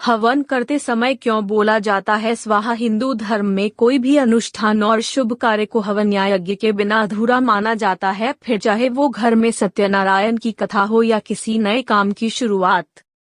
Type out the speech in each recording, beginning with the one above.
हवन करते समय क्यों बोला जाता है स्वाहा? हिंदू धर्म में कोई भी अनुष्ठान और शुभ कार्य को हवन या यज्ञ के बिना अधूरा माना जाता है, फिर चाहे वो घर में सत्यनारायण की कथा हो या किसी नए काम की शुरुआत।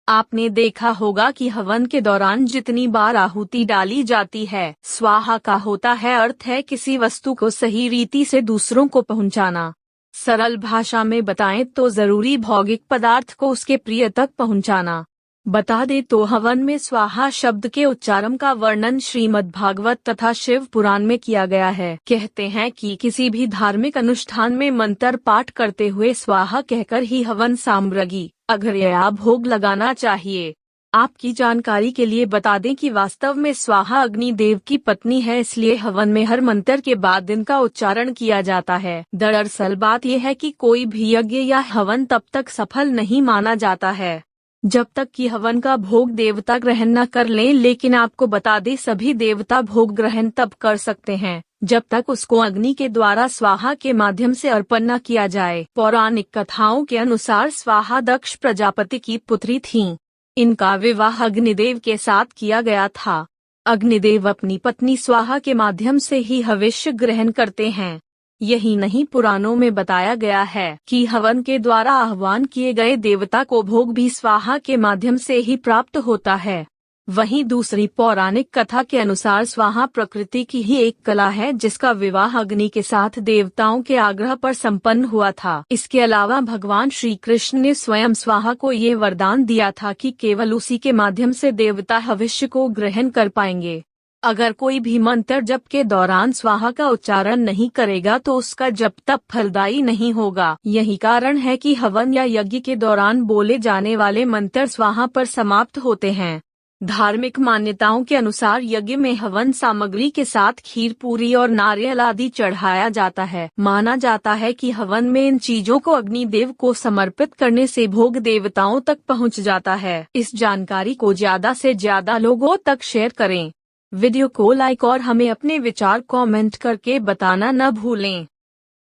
आपने देखा होगा कि हवन के दौरान जितनी बार आहुति डाली जाती है, स्वाहा का होता है अर्थ है किसी वस्तु को सही रीति से दूसरों को पहुंचाना। सरल भाषा में बताएं तो जरूरी भौतिक पदार्थ को उसके प्रिय तक पहुंचाना। बता दे तो हवन में स्वाहा शब्द के उच्चारण का वर्णन श्रीमद् भागवत तथा शिव पुराण में किया गया है। कहते हैं कि किसी भी धार्मिक अनुष्ठान में मंत्र पाठ करते हुए स्वाहा कहकर ही हवन सामग्री अर्घ्य या भोग लगाना चाहिए। आपकी जानकारी के लिए बता दें कि वास्तव में स्वाहा अग्निदेव की पत्नी है, इसलिए हवन में हर मंत्र के बाद इनका उच्चारण किया जाता है। दरअसल बात यह है कि कोई भी यज्ञ या हवन तब तक सफल नहीं माना जाता है जब तक कि हवन का भोग देवता ग्रहण न कर लें। लेकिन आपको बता दें सभी देवता भोग ग्रहण तब कर सकते हैं जब तक उसको अग्नि के द्वारा स्वाहा के माध्यम से अर्पण न किया जाए। पौराणिक कथाओं के अनुसार स्वाहा दक्ष प्रजापति की पुत्री थीं। इनका विवाह अग्निदेव के साथ किया गया था। अग्निदेव अपनी पत्नी स्वाहा के माध्यम से ही हविष्य ग्रहण करते हैं। यही नहीं, पुराणों में बताया गया है कि हवन के द्वारा आह्वान किए गए देवता को भोग भी स्वाहा के माध्यम से ही प्राप्त होता है। वहीं दूसरी पौराणिक कथा के अनुसार स्वाहा प्रकृति की ही एक कला है जिसका विवाह अग्नि के साथ देवताओं के आग्रह पर संपन्न हुआ था। इसके अलावा भगवान श्री कृष्ण ने स्वयं स्वाहा को ये वरदान दिया था कि केवल उसी के माध्यम से देवता हविष्य को ग्रहण कर पाएंगे। अगर कोई भी मंत्र जप के दौरान स्वाहा का उच्चारण नहीं करेगा तो उसका जप तप फलदायी नहीं होगा। यही कारण है कि हवन या यज्ञ के दौरान बोले जाने वाले मंत्र स्वाहा पर समाप्त होते हैं। धार्मिक मान्यताओं के अनुसार यज्ञ में हवन सामग्री के साथ खीर, पूरी और नारियल आदि चढ़ाया जाता है। माना जाता है कि हवन में इन चीजों को अग्निदेव को समर्पित करने से भोग देवताओं तक पहुंच जाता है। इस जानकारी को ज्यादा से ज्यादा लोगों तक शेयर करें। वीडियो को लाइक और हमें अपने विचार कमेंट करके बताना न भूलें।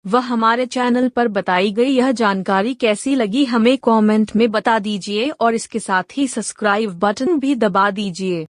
वह हमारे चैनल पर बताई गई यह जानकारी कैसी लगी हमें कमेंट में बता दीजिए और इसके साथ ही सब्सक्राइब बटन भी दबा दीजिए।